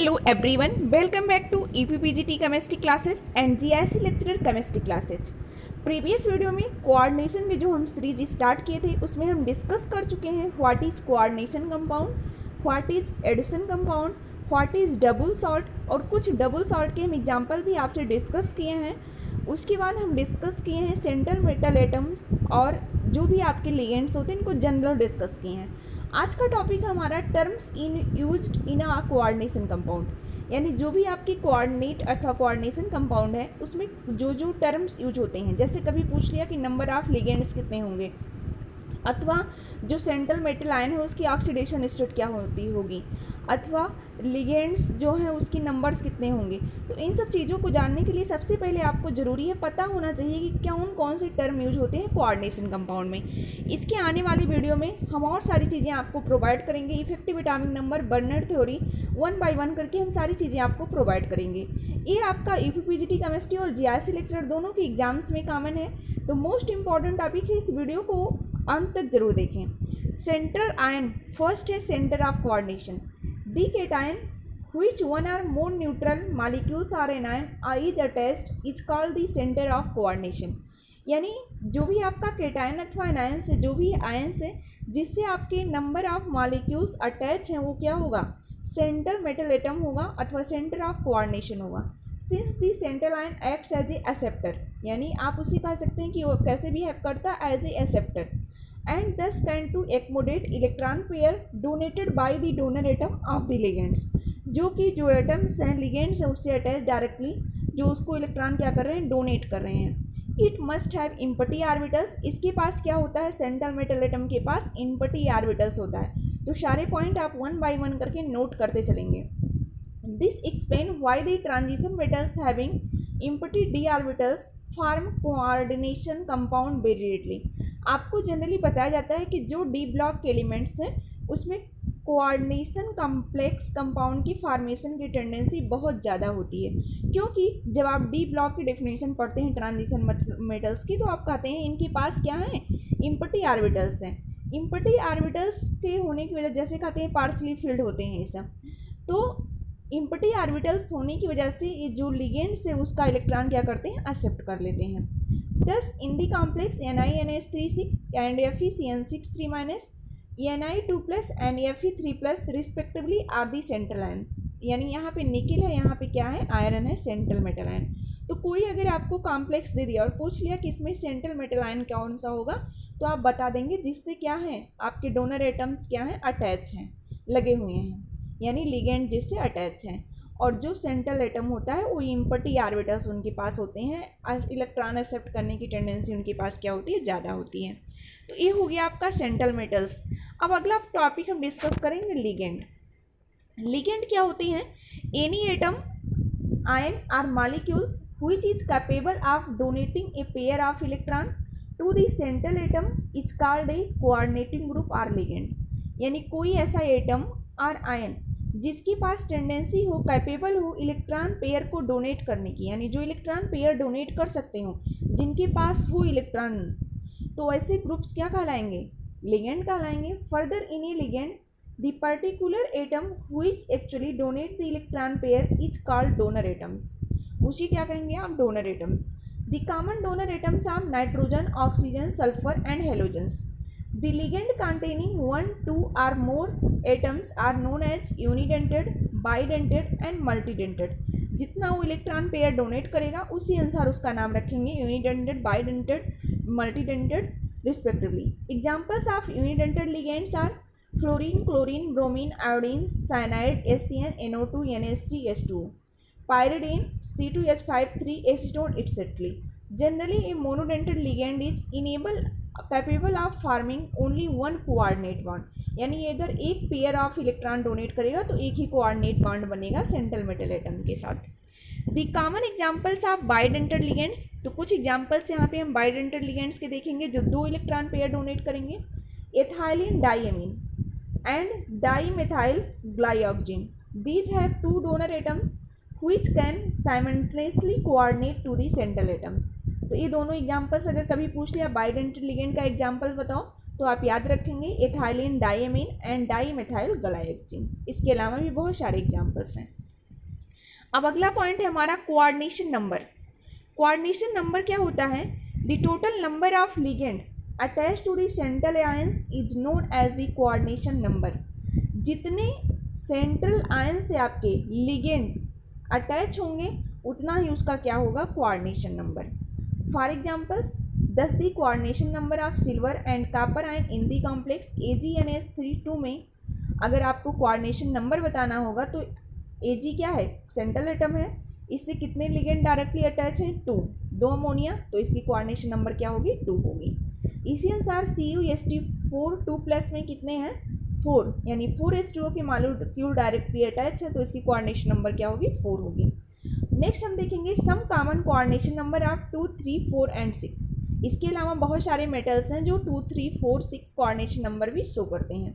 Hello everyone, welcome back to EPPGT Chemistry classes and GIC lecturer Chemistry classes। Previous video में coordination के जो हम series start किए थे उसमें हम डिस्कस कर चुके हैं what is coordination compound, what is addition compound, what is double salt और कुछ डबल सॉल्ट के हम एग्जांपल भी आपसे डिस्कस किए हैं। उसके बाद हम डिस्कस किए हैं सेंट्रल मेटल एटम्स और जो भी आपके लिगेंड्स होते हैं इनको जनरल डिस्कस किए हैं। आज का टॉपिक हमारा terms in used in a coordination compound, यानी जो भी आपकी कोऑर्डिनेट अथवा कोऑर्डिनेशन कंपाउंड है उसमें जो जो टर्म्स यूज होते हैं। जैसे कभी पूछ लिया कि नंबर ऑफ लिगेंड्स कितने होंगे, अथवा जो सेंट्रल मेटल आयन है उसकी ऑक्सीडेशन स्टेट क्या होती होगी, अथवा लिगेंड्स जो हैं उसकी नंबर्स कितने होंगे। तो इन सब चीज़ों को जानने के लिए सबसे पहले आपको ज़रूरी है पता होना चाहिए कि कौन से टर्म यूज होते हैं कोऑर्डिनेशन कंपाउंड में। इसके आने वाली वीडियो में हम और सारी चीज़ें आपको प्रोवाइड करेंगे। Effective atomic number, Werner theory, 1 by 1 करके हम सारी चीज़ें आपको प्रोवाइड करेंगे। ये आपका ईपीपीजीटी केमिस्ट्री और जीआईसी लेक्चरर दोनों के एग्जाम्स में कॉमन है। तो मोस्ट इंपॉर्टेंट टॉपिक है, इस वीडियो को अंत तक जरूर देखें। सेंट्रल आयन फर्स्ट है centre of coordination. The cation which one or more neutral molecules are anion is attached is called the center of coordination। यानी जो भी आपका केटायन अथवा एनायन से जो भी आयन से जिससे आपके नंबर ऑफ मॉलिक्यूल्स अटैच हैं वो क्या होगा, सेंट्रल मेटल एटम होगा अथवा सेंटर ऑफ कोऑर्डिनेशन होगा। Since the central ion acts as a acceptor, यानी आप उसे कह सकते हैं कि वो कैसे बिहेव करता है, as a acceptor, and thus can to accommodate electron pair donated by the donor atom of the ligands। जो कि जो एटम्स हैं लिगेंड्स हैं उससे अटैच डायरेक्टली जो उसको इलेक्ट्रॉन क्या कर रहे हैं, डोनेट कर रहे हैं। It must have empty orbitals, इसके पास क्या होता है, सेंट्रल मेटल एटम के पास इम्पटी ऑर्बिटल्स होता है। तो सारे पॉइंट आप 1 बाय 1 करके नोट करते चलेंगे। This explain why the transition metals having empty D orbitals form coordination compound very rarely. आपको जनरली बताया जाता है कि जो डी ब्लॉक के एलिमेंट्स हैं उसमें कोऑर्डिनेशन कम्प्लेक्स कंपाउंड की फॉर्मेशन की टेंडेंसी बहुत ज़्यादा होती है, क्योंकि जब आप डी ब्लॉक की डेफिनेशन पढ़ते हैं ट्रांजिशन मेटल्स की तो आप कहते हैं इनके पास क्या है, इम्पटी ऑर्बिटल्स हैं। इम्पटी ऑर्बिटल्स के होने की वजह, जैसे कहते हैं पार्शली फिल्ड होते हैं ये सब, तो इम्पटी ऑर्बिटल्स होने की वजह से ये जो लिगेंड से उसका इलेक्ट्रॉन क्या करते हैं, एक्सेप्ट कर लेते हैं। Thus, in the complex NiNH3 6 and FeCN6 3- Ni2+ and Fe3+ respectively are the central ion। यानी यहाँ पे निकेल है, यहाँ पे क्या है, आयरन है, सेंट्रल मेटल आयन। तो कोई अगर आपको कॉम्प्लेक्स दे दिया और पूछ लिया कि इसमें सेंट्रल मेटल आयन कौन सा होगा, तो आप बता देंगे जिससे क्या है, आपके डोनर एटम्स क्या हैं, अटैच हैं, लगे हुए हैं, यानी लिगेंड जिससे अटैच हैं। और जो सेंट्रल एटम होता है वो इम्पटी ऑर्बिटल्स उनके पास होते हैं, इलेक्ट्रॉन एक्सेप्ट करने की टेंडेंसी उनके पास क्या होती है, ज़्यादा होती है। तो ये हो गया आपका सेंट्रल मेटल्स। अब अगला टॉपिक हम डिस्कस करेंगे लिगेंड। लिगेंड क्या होती हैं, any atom ion or molecules which is capable of donating a pair of electron to the central atom is called a coordinating group or ligand. यानी कोई ऐसा एटम और आयन जिसके पास टेंडेंसी हो, कैपेबल हो इलेक्ट्रॉन पेयर को डोनेट करने की, यानी जो इलेक्ट्रॉन पेयर डोनेट कर सकते हो, जिनके पास हो इलेक्ट्रॉन, तो ऐसे ग्रुप्स क्या कहलाएंगे, लिगेंड कहलाएंगे। Further in a ligand the particular atom which actually donate the electron pair is called donor atoms. उसी क्या कहेंगे आप, donor atoms. The common donor atoms are nitrogen, oxygen, sulphur and halogens. The ligand containing 1, 2 or more atoms are known as unidentate, bidentate and multidentate। जितना वो electron pair donate करेगा उसी अनुसार उसका नाम रखेंगे, unidentate, bidentate, multidentate respectively. Examples of unidentate ligands are fluorine, chlorine, bromine, iodine, cyanide, SCN, NO2, NH3, H2, pyridine, C2H5 3 acetone etc। Generally a monodentate ligand is capable of farming only 1 coordinate bond. यानी अगर एक pair of electron donate करेगा तो एक ही coordinate bond बनेगा central metal atom के साथ। The common examples of bidentate ligands, तो कुछ एग्जांपल्स यहाँ पे हम बाइडेंटेड लिगेंड्स के देखेंगे जो 2 इलेक्ट्रॉन पेयर डोनेट करेंगे। Ethylene diamine and dimethyl glyoxime, these have 2 donor atoms which can simultaneously coordinate to the central atoms। तो ये दोनों एग्जांपल्स अगर कभी पूछ लिया बाइडेंटेड लिगेंड का एग्जांपल बताओ तो आप याद रखेंगे एथाइलिन डाइएमीन एंड डाइमेथाइल ग्लाइऑक्सिन। इसके अलावा भी बहुत सारे एग्जांपल्स हैं। अब अगला पॉइंट है हमारा कोऑर्डिनेशन नंबर। कोऑर्डिनेशन नंबर क्या होता है? The total number of ligand attach to the central ions is known as the coordination number. जितने सेंट्रल आयन से आपके लिगेंड अटैच होंगे उतना ही उसका क्या होगा? Coordination number. For examples, thus the coordination number of silver and copper ion in the complex AgNH3 में अगर आपको कोऑर्डिनेशन नंबर बताना होगा तो Ag क्या है? सेंट्रल एटम है, इससे कितने लिगेंड डायरेक्टली अटैच हैं? 2, 2 अमोनिया, तो इसकी कोऑर्डिनेशन नंबर क्या होगी? 2 होगी। इसी अनुसार CuSt4 2+ में कितने हैं? 4, यानी 4H2O के मॉलिक्यूल डायरेक्टली अटैच है, तो इसकी कोऑर्डिनेशन नंबर क्या होगी? 4 होगी। नेक्स्ट हम देखेंगे some common coordination number of 2, 3, 4 and 6। इसके अलावा बहुत सारे मेटल्स हैं जो 2, 3, 4, 6 कोऑर्डिनेशन नंबर भी शो करते हैं।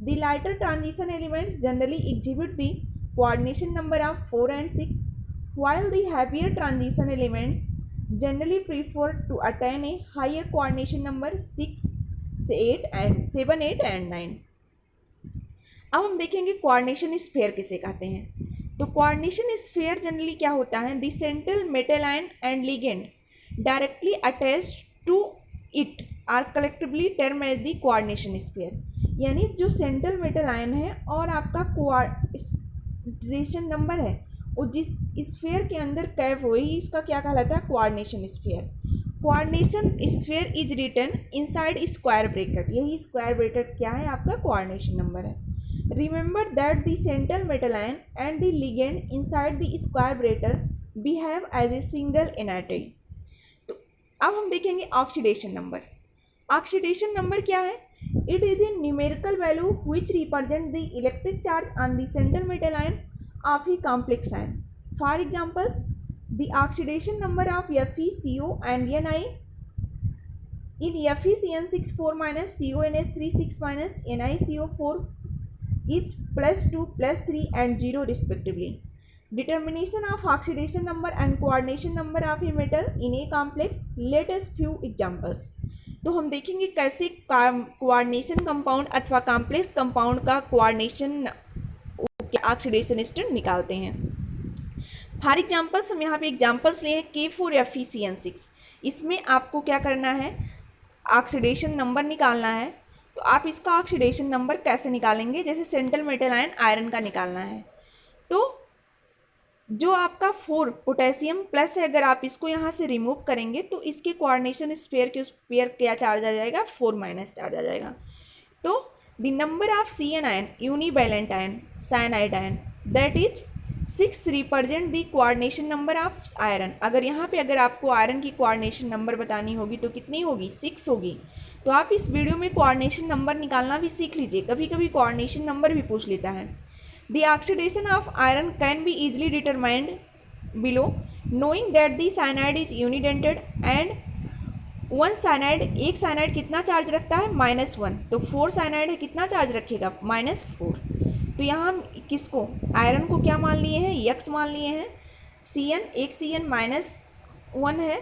The lighter transition elements generally exhibit the coordination number of 4 and 6, while the heavier transition elements generally prefer to attain a higher coordination number 6, 7, 8 and 9। अब हम देखेंगे कोऑर्डिनेशन स्फीयर किसे कहते हैं। तो कोऑर्डिनेशन स्फीयर जनरली क्या होता है? The central metal ion and ligand directly attached to it are collectively term as the coordination sphere. यानी जो सेंट्रल मेटल आयन है और आपका कोऑर्डिनेशन नंबर है वो जिस स्फीयर के अंदर कैप हो ही इसका क्या कहलाता है? Coordination sphere. Coordination sphere is written inside square bracket. यही स्क्वायर ब्रैकेट क्या है? आपका कोऑर्डिनेशन नंबर है। Remember that the central metal ion and the ligand inside the square bracket behave as a single energy. तो अब हम देखेंगे oxidation number. Oxidation number क्या है? It is a numerical value which represent the electric charge on the central metal ion of a complex ion. For examples, the oxidation number of FeCO and Ni in FeCN6 4 minus CONH3 6 minus NiCO4 is +2, +3 and 0 respectively. Determination of oxidation number and coordination number of a metal in a complex. Let us few examples. तो हम देखेंगे कैसे coordination compound अथवा complex compound का coordination oxidation state निकालते हैं। For examples हम यहाँ पे एग्जाम्पल्स लिए K4FeCN6। इसमें आपको क्या करना है? ऑक्सीडेशन नंबर निकालना है। तो आप इसका ऑक्सीडेशन नंबर कैसे निकालेंगे? जैसे सेंट्रल मेटल आयन आयरन का निकालना है तो जो आपका 4 पोटेशियम प्लस है, अगर आप इसको यहाँ से रिमूव करेंगे तो इसके कोऑर्डिनेशन स्फीयर के उस पेयर क्या चार्ज आ जाएगा? 4- चार्ज आ जाएगा। तो the number of CN ion univalent ion cyanide ion that is 6 represent the coordination number of iron। अगर यहाँ पे अगर आपको आयरन की कोऑर्डिनेशन नंबर बतानी होगी तो कितनी होगी? 6 होगी। तो आप इस वीडियो में कोऑर्डिनेशन नंबर निकालना भी सीख लीजिए, कभी कभी कोऑर्डिनेशन नंबर भी पूछ लेता है। The oxidation of iron can be easily determined below, knowing that the cyanide is unidented and one cyanide, एक साइनाइड कितना चार्ज रखता है? -1। तो 4 साइनाइड है, कितना चार्ज रखेगा? -4। तो यहाँ हम किसको? आयरन को क्या मान लिए हैं? यक्स मान लिए हैं। Cn, एक Cn -1 है,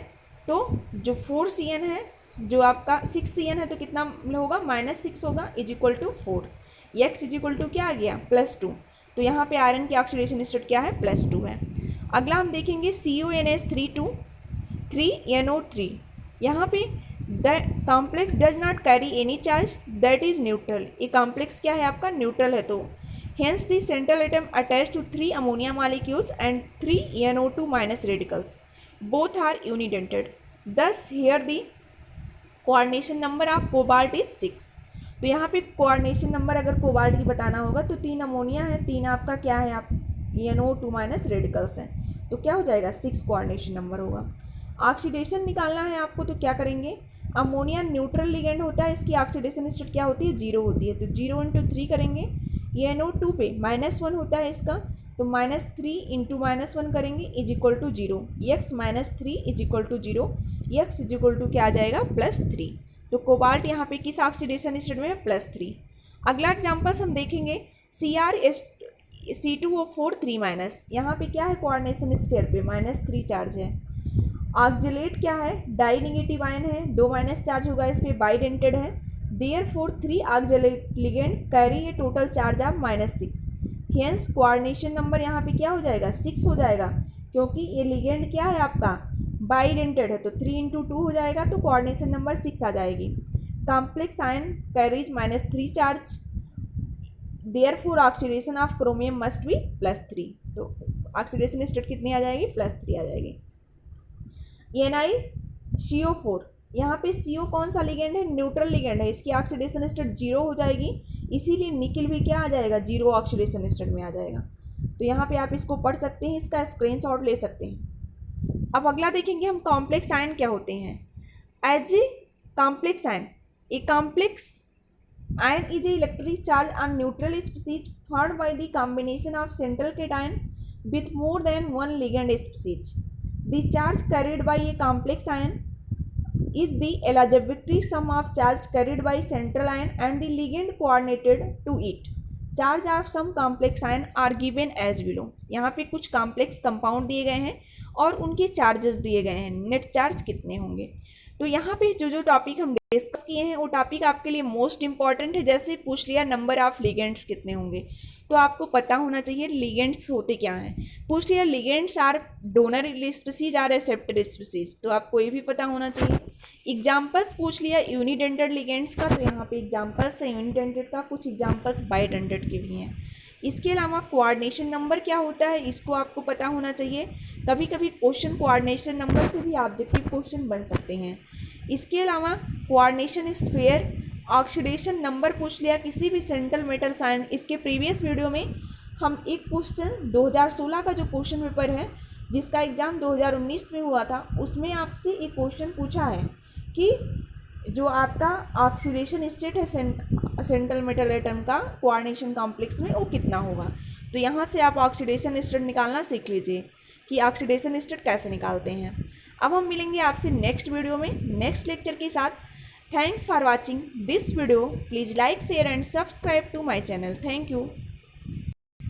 तो जो 4 Cn है, जो आपका 6 Cn है तो कितना होगा? -6 होगा =4। यक्स = क्या आ गया? +2। तो यहाँ पे आयरन की ऑक्सीडेशन स्टेट क्या है? +2 है। अगला हम देखेंगे CONH3 3NO3। यहाँ पे the complex does not carry any charge that is neutral. ये कॉम्प्लेक्स क्या है? आपका न्यूट्रल है। तो hence the central atom attach to 3 ammonia molecules and 3 NO2- radicals, both are unidentate. Thus here the coordination number of cobalt is 6। तो यहाँ पे coordination number अगर कोबाल्ट की बताना होगा तो 3 अमोनिया है, 3 आपका क्या है? आप NO2- रेडिकल्स हैं, तो क्या हो जाएगा? 6 कोऑर्डिनेशन नंबर होगा। ऑक्सीडेशन निकालना है आपको तो क्या करेंगे? अमोनिया न्यूट्रल लिगेंड होता है, इसकी ऑक्सीडेशन स्टेट क्या होती है? 0 होती है। तो 0 × 3 करेंगे। ये NO2 पे -1 होता है इसका, तो -3 × -1 करेंगे = 0। x -3 = 0, x = क्या आ जाएगा? +3। तो कोबाल्ट यहाँ पे किस ऑक्सीडेशन स्टेट में है? +3। अगला एग्जाम्पल्स हम देखेंगे CrC2O4 3-। यहाँ पे क्या है? कोऑर्डिनेशन स्फीयर पे -3 चार्ज है। ऑक्जेलेट क्या है? डाई नेगेटिव आयन है, 2- चार्ज होगा इस पर, बाइडेंटेड है। Therefore 3 oxalate ligand carry A total charge of -6। Hence coordination number यहाँ पे क्या हो जाएगा 6 हो जाएगा, क्योंकि ये लिगेंड क्या है आपका बाइडेंटेड है, तो 3 × 2 हो जाएगा, तो कोऑर्डिनेशन नंबर 6 आ जाएगी। Complex ion carries -3 charge, therefore oxidation of chromium must be +3, तो ऑक्सीडेशन स्टेट कितनी आ जाएगी +3 आ जाएगी। NiCO4, यहाँ पे CO कौन सा लिगेंड है, न्यूट्रल लिगेंड है, इसकी ऑक्सीडेशन स्टेट 0 हो जाएगी, इसीलिए निकल भी क्या आ जाएगा 0 ऑक्सीडेशन स्टेट में आ जाएगा। तो यहाँ पे आप इसको पढ़ सकते हैं, इसका स्क्रीनशॉट ले सकते हैं। अब अगला देखेंगे हम कॉम्प्लेक्स आयन क्या होते हैं। As a complex ion, a complex ion is a electric charge on neutral species formed by the combination of central cation with more than one ligand species. The charge carried by a complex ion is the algebraic sum of charge carried by central ion and the ligand coordinated to it. Charge of some complex ion are given as below. यहाँ पे कुछ complex compound दिए गए हैं और उनके charges दिए गए हैं, नेट चार्ज कितने होंगे। तो यहाँ पे जो टॉपिक हम डिस्कस किए हैं वो टॉपिक आपके लिए मोस्ट इंपॉर्टेंट है। जैसे पूछ लिया नंबर ऑफ लिगेंड्स कितने होंगे, तो आपको पता होना चाहिए लिगेंड्स होते क्या हैं। पूछ लिया ligands are donor species or receptor species, तो आपको ये भी पता होना चाहिए। एग्जाम्पल्स पूछ लिया यूनिडेंटेड लिगेंड्स का, तो यहाँ पे एग्जाम्पल्स है यूनिडेंटेड का, कुछ एग्जाम्पल्स बाइडेंटेड के भी हैं। इसके अलावा कोऑर्डिनेशन नंबर क्या होता है इसको आपको पता होना चाहिए। कभी कभी क्वेश्चन कोऑर्डिनेशन नंबर से भी ऑब्जेक्टिव क्वेश्चन बन सकते हैं। इसके अलावा कोऑर्डिनेशन स्फीयर, ऑक्सीडेशन नंबर पूछ लिया किसी भी सेंट्रल मेटल आयन। इसके प्रीवियस वीडियो में हम एक क्वेश्चन 2016 का जो क्वेश्चन पेपर है जिसका एग्ज़ाम 2019 में हुआ था, उसमें आपसे एक क्वेश्चन पूछा है कि जो आपका ऑक्सीडेशन स्टेट है सेंट्रल मेटल एटम का कोऑर्डिनेशन कॉम्प्लेक्स में वो कितना होगा। तो यहाँ से आप ऑक्सीडेशन स्टेट निकालना सीख लीजिए कि ऑक्सीडेशन स्टेट कैसे निकालते हैं। अब हम मिलेंगे आपसे नेक्स्ट वीडियो में नेक्स्ट लेक्चर के साथ। Thanks for watching this video, please like share and subscribe to my channel. Thank you.